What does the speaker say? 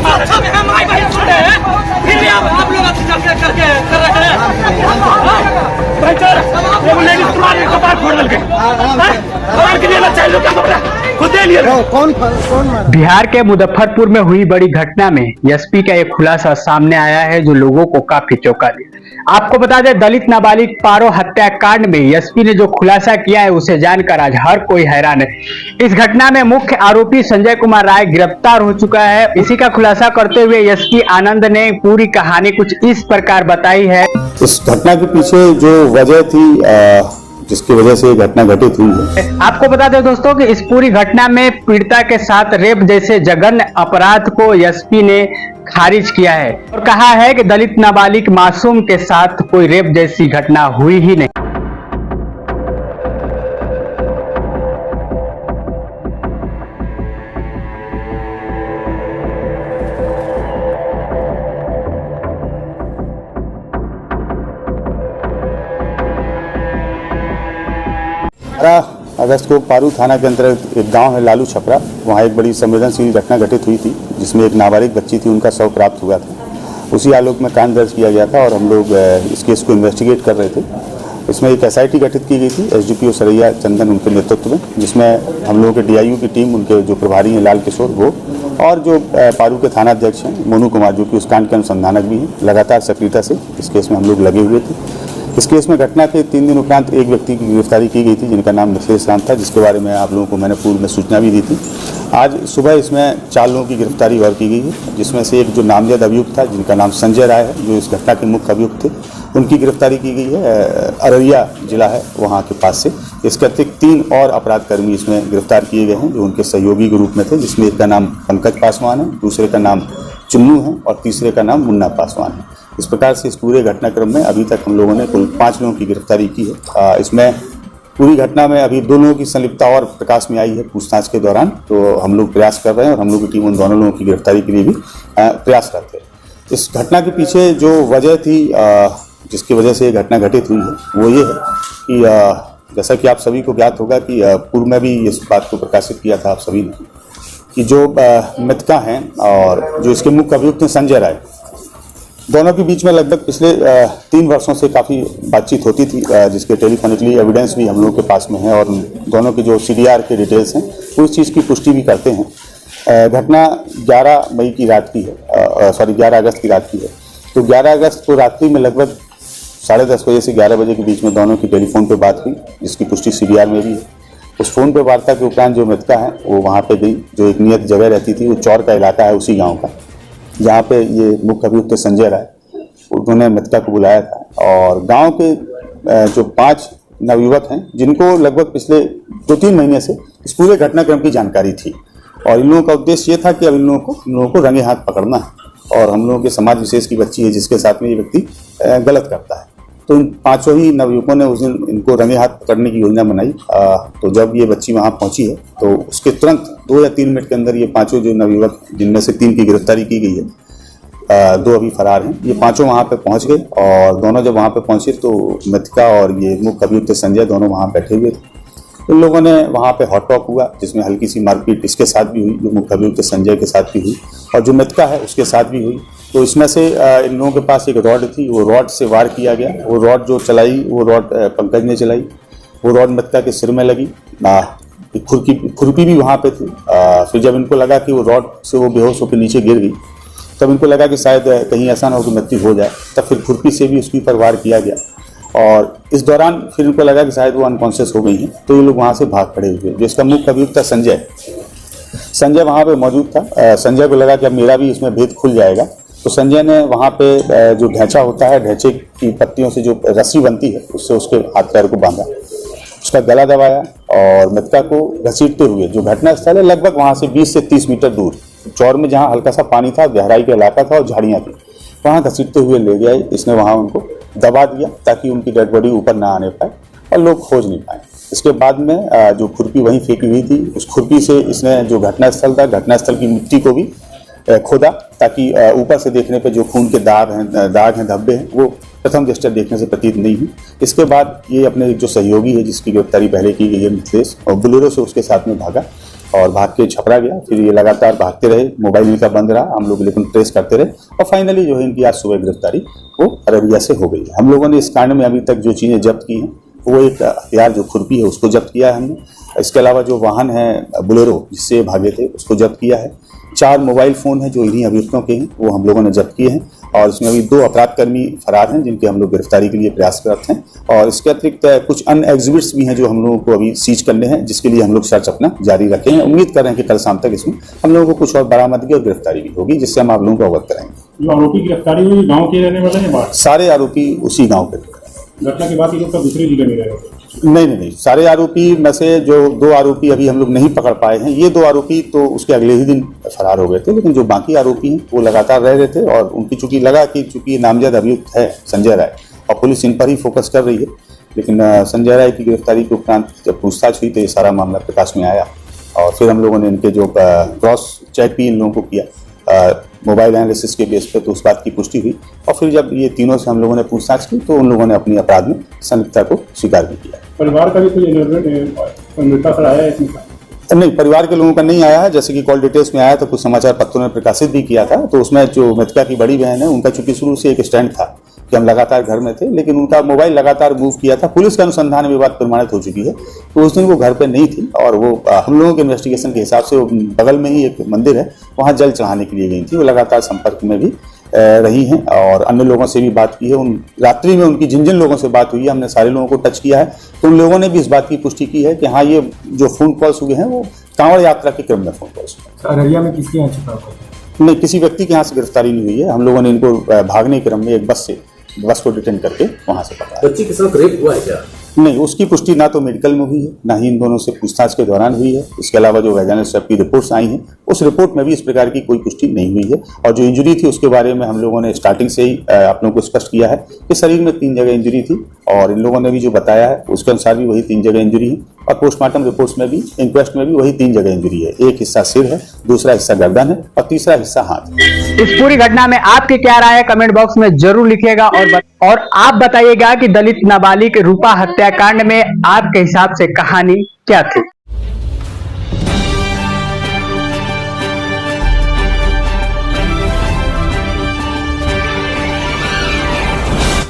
हमारे भाई छोड़े हैं, फिर भी आप लोग करके कर रहे हैं। लेडीज तुम्हारे कपार फोड़ दल के लिए चाहिए क्या कपड़ा खुद दे लिए। कौन बिहार के मुजफ्फरपुर में हुई बड़ी घटना में एसपी का एक खुलासा सामने आया है जो लोगों को काफी चौंका दिया। आपको बता दें, दलित नाबालिग पारो हत्याकांड में एसपी ने जो खुलासा किया है उसे जानकर आज हर कोई हैरान है। इस घटना में मुख्य आरोपी संजय कुमार राय गिरफ्तार हो चुका है। इसी का खुलासा करते हुए एसपी आनंद ने पूरी कहानी कुछ इस प्रकार बताई है। इस घटना के पीछे जो वजह थी जिसकी वजह से ये घटना घटित हुई है। आपको बता दें दोस्तों कि इस पूरी घटना में पीड़िता के साथ रेप जैसे जघन्य अपराध को एसपी ने खारिज किया है और कहा है कि दलित नाबालिग मासूम के साथ कोई रेप जैसी घटना हुई ही नहीं। अगस्त को पारू थाना के अंतर्गत एक गांव है लालू छपरा, वहां एक बड़ी संवेदनशील घटना घटित हुई थी जिसमें एक नाबालिग बच्ची थी, उनका शव प्राप्त हुआ था। उसी आलोक में कांड दर्ज किया गया था और हम लोग इस केस को इन्वेस्टिगेट कर रहे थे। इसमें एक एसआईटी गठित की गई थी एसडीपीओ सरैया चंदन उनके नेतृत्व में, जिसमें हम लोगों के डीआईयू की टीम, उनके जो प्रभारी हैं लाल किशोर वो और जो पारू के थाना अध्यक्ष हैं मोनू कुमार, जो कि उस कांड के अनुसंधानक भी हैं, लगातार सक्रियता से इस केस में हम लोग लगे हुए थे। इस केस में घटना के 3 दिन उपरांत एक व्यक्ति की गिरफ्तारी की गई थी जिनका नाम मिथिलेश राम था, जिसके बारे में आप लोगों को मैंने पूर्व में सूचना भी दी थी। आज सुबह इसमें 4 लोगों की गिरफ्तारी और की गई है, जिसमें से एक जो नामजद अभियुक्त था जिनका नाम संजय राय है, जो इस घटना के मुख्य अभियुक्त थे, उनकी गिरफ्तारी की गई है। अररिया जिला है वहाँ के पास से। इसके अतिरिक्त 3 और अपराधकर्मी इसमें गिरफ्तार किए गए हैं जो उनके सहयोगी के रूप में थे, जिसमें एक का नाम पंकज पासवान है, दूसरे का नाम चुन्नू है और तीसरे का नाम मुन्ना पासवान है। इस प्रकार से इस पूरे घटनाक्रम में अभी तक हम लोगों ने कुल 5 लोगों की गिरफ्तारी की है। इसमें पूरी घटना में अभी 2 लोगों की संलिप्तता और प्रकाश में आई है पूछताछ के दौरान, तो हम लोग प्रयास कर रहे हैं और हम लोग की टीम उन दोनों लोगों की गिरफ्तारी के लिए भी प्रयासरत है। इस घटना के पीछे जो वजह थी जिसकी वजह से ये घटना घटित हुई है वो ये है कि जैसा कि आप सभी को ज्ञात होगा कि पूर्व में भी इस बात को प्रकाशित किया था आप सभी ने कि जो मृतका हैं और जो इसके मुख्य अभियुक्त हैं संजय राय, दोनों के बीच में लगभग पिछले 3 वर्षों से काफ़ी बातचीत होती थी, जिसके टेलीफोनिकली एविडेंस भी हम लोगों के पास में है और दोनों की जो सीडीआर के डिटेल्स हैं वो इस चीज़ की पुष्टि भी करते हैं। घटना 11 मई की रात की है, 11 अगस्त की रात की है। तो 11 अगस्त को रात्रि में लगभग 10:30 बजे से 11 बजे के बीच में दोनों की टेलीफोन पर बात हुई, जिसकी पुष्टि सीडीआर में भी है। उस फोन पर वार्ता के उपरांत जो मृतका है वो वहाँ पे गई, जो एक नियत जगह रहती थी, वो चौर का इलाका है उसी गाँव का, जहाँ पे ये मुख्य अभियुक्त संजय राय, उन्होंने मृतका को बुलाया था। और गांव के जो 5 नवयुवक हैं जिनको लगभग पिछले 2-3 महीने से इस पूरे घटनाक्रम की जानकारी थी और इन लोगों का उद्देश्य ये था कि अब इन लोगों को रंगे हाथ पकड़ना है और हम लोगों के समाज विशेष की बच्ची है जिसके साथ में ये व्यक्ति गलत करता है। तो इन 5 ही नवयुवकों ने उस दिन इनको रंगे हाथ पकड़ने की योजना बनाई। तो जब ये बच्ची वहाँ पहुँची है तो उसके तुरंत 2 या 3 मिनट के अंदर ये 5 जो नवयुवक, जिनमें से 3 की गिरफ्तारी की गई है, 2 अभी फरार हैं, ये 5 वहाँ पे पहुँच गए। और दोनों जब वहाँ पे पहुँचे तो मृतका और ये मुख्य अभियुक्त संजय दोनों वहाँ बैठे हुए थे। इन लोगों ने वहाँ पे हॉट टॉक हुआ, जिसमें हल्की सी मारपीट इसके साथ भी हुई, जो मुख्य अभियुक्त संजय के साथ भी हुई और जो मृतका है उसके साथ भी हुई। तो इसमें से इन लोगों के पास एक रॉड थी, वो रॉड से वार किया गया। वो रॉड जो चलाई वो रॉड पंकज ने चलाई, वो रॉड मृतका के सिर में लगी। खुरपी भी वहाँ पे थी। फिर जब इनको लगा कि वो रॉड से वो बेहोश होकर नीचे गिर गई, तब इनको लगा कि शायद कहीं ऐसा ना हो कि मृत्यु हो जाए, तब फिर खुरपी से भी उसके ऊपर वार किया गया। और इस दौरान फिर इनको लगा कि शायद वो अनकॉन्शियस हो गई हैं, तो ये लोग वहाँ से भाग खड़े हुए। जो इसका मुख्य अभियुक्त था संजय वहाँ पे मौजूद था। संजय को लगा कि अब मेरा भी इसमें भेद खुल जाएगा, तो संजय ने वहाँ पे जो ढैंचा होता है, ढैंचे की पत्तियों से जो रस्सी बनती है उससे उसके हाथ पैर को बांधा, उसका गला दबाया और मृतका को घसीटते हुए, जो घटना स्थल है लगभग वहाँ से 20 से 30 मीटर दूर चौर में, जहाँ हल्का सा पानी था, गहराई का इलाका था और झाड़ियाँ थी, वहाँ घसीटते हुए ले गया। इसने वहाँ उनको दबा दिया ताकि उनकी डेड बॉडी ऊपर ना आने पाए और लोग खोज नहीं पाए। इसके बाद में जो खुरपी वहीं फेंकी हुई थी, उस खुरपी से इसने जो घटनास्थल था, घटनास्थल की मिट्टी को भी खोदा ताकि ऊपर से देखने पे जो खून के दाग हैं, धब्बे हैं, वो प्रथम दृष्टया देखने से प्रतीत नहीं हुई। इसके बाद ये अपने जो सहयोगी है जिसकी गिरफ्तारी पहले की गई है, मिथिलेश, और बोलेरो से उसके साथ में भागा और भाग के छपरा गया। फिर ये लगातार भागते रहे, मोबाइल इनका बंद रहा, हम लोग लेकिन ट्रेस करते रहे और फाइनली जो है इनकी आज सुबह गिरफ्तारी वो अररिया से हो गई है। हम लोगों ने इस कांड में अभी तक जो चीज़ें जब्त की हैं वो एक हथियार जो खुरपी है उसको जब्त किया है हमने। इसके अलावा जो वाहन है बोलेरो जिससे भागे थे उसको जब्त किया है। 4 मोबाइल फ़ोन हैं जो इन्हीं अभियुक्तों के हैं वो हम लोगों ने जब्त किए हैं और इसमें अभी 2 अपराधकर्मी फरार हैं जिनके हम लोग गिरफ्तारी के लिए प्रयासरत हैं। और इसके अतिरिक्त कुछ अन्य एग्जिबिट्स भी हैं जो हम लोगों को अभी सीज करने हैं, जिसके लिए हम लोग सर्च अपना जारी रखे हैं। उम्मीद कर रहे हैं कि कल शाम तक इसमें हम लोगों को कुछ और बरामदगी और गिरफ्तारी भी होगी, जिससे हम आप लोगों को अवगत कराएंगे। जो आरोपी गिरफ्तारी हुई गांव के रहने वाले हैं? सारे आरोपी उसी गाँव के। घटना के बाद ये लोग दूसरे जिले में रहे? नहीं, सारे आरोपी में से जो 2 आरोपी अभी हम लोग नहीं पकड़ पाए हैं, ये 2 आरोपी तो उसके अगले ही दिन फरार हो गए थे, लेकिन जो बाकी आरोपी हैं वो लगातार रह रहे थे और उनकी चूंकि लगा कि चूंकि नामजद अभियुक्त है संजय राय और पुलिस इन पर ही फोकस कर रही है, लेकिन संजय राय की गिरफ्तारी के उपरांत जब पूछताछ हुई तो ये सारा मामला प्रकाश में आया और फिर हम लोगों ने इनके जो क्रॉस चेक भी इन लोगों को किया मोबाइल एनालिसिस के बेस पे, तो उस बात की पुष्टि हुई और फिर जब ये तीनों से हम लोगों ने पूछताछ की तो उन लोगों ने अपनी अपराध में संलिप्तता को स्वीकार भी किया। परिवार का भी कोई आया है इसमें? नहीं, परिवार के लोगों का नहीं आया है। जैसे कि कॉल डिटेल्स में आया था, कुछ समाचार पत्रों में प्रकाशित भी किया था, तो उसमें जो मृतका की बड़ी बहन है उनका चूंकि शुरू से एक स्टैंड था कि हम लगातार घर में थे, लेकिन उनका मोबाइल लगातार मूव किया था। पुलिस के अनुसंधान में बात प्रमाणित हो चुकी है, तो उस दिन वो घर पे नहीं थी और वो हम लोगों के इन्वेस्टिगेशन के हिसाब से वो बगल में ही एक मंदिर है वहाँ जल चढ़ाने के लिए गई थी। वो लगातार संपर्क में भी रही हैं और अन्य लोगों से भी बात की है। उन रात्रि में उनकी जिन जिन लोगों से बात हुई है हमने सारे लोगों को टच किया है, तो उन लोगों ने भी इस बात की पुष्टि की है कि हाँ ये जो फोन कॉल्स हुए हैं वो कांवड़ यात्रा के क्रम में फोन कॉल्स हुए। अररिया में किसके यहाँ छिपा? नहीं, किसी व्यक्ति के यहाँ से गिरफ्तारी नहीं हुई है। हम लोगों ने इनको भागने के क्रम में एक बस को डिटेन करके वहां से पकड़ा। बच्ची के साथ रेप हुआ है क्या? नहीं, उसकी पुष्टि ना तो मेडिकल में हुई है, ना ही इन दोनों से पूछताछ के दौरान हुई है। इसके अलावा जो वैजानिक स्वैब की रिपोर्ट्स आई हैं उस रिपोर्ट में भी इस प्रकार की कोई पुष्टि नहीं हुई है। और जो इंजरी थी उसके बारे में हम लोगों ने स्टार्टिंग से ही आप लोगों को स्पष्ट किया है कि शरीर में 3 जगह इंजरी थी और इन लोगों ने भी जो बताया है उसके अनुसार भी वही 3 जगह इंजरी है और पोस्टमार्टम रिपोर्ट्स में भी, इंक्वेस्ट में भी वही 3 जगह इंजरी है। एक हिस्सा सिर है, दूसरा हिस्सा गर्दन है और तीसरा हिस्सा हाथ है। इस पूरी घटना में आपकी क्या राय है कमेंट बॉक्स में जरूर लिखिएगा और आप बताइएगा कि दलित नाबालिग रूपा हत्याकांड में आपके हिसाब से कहानी क्या थी।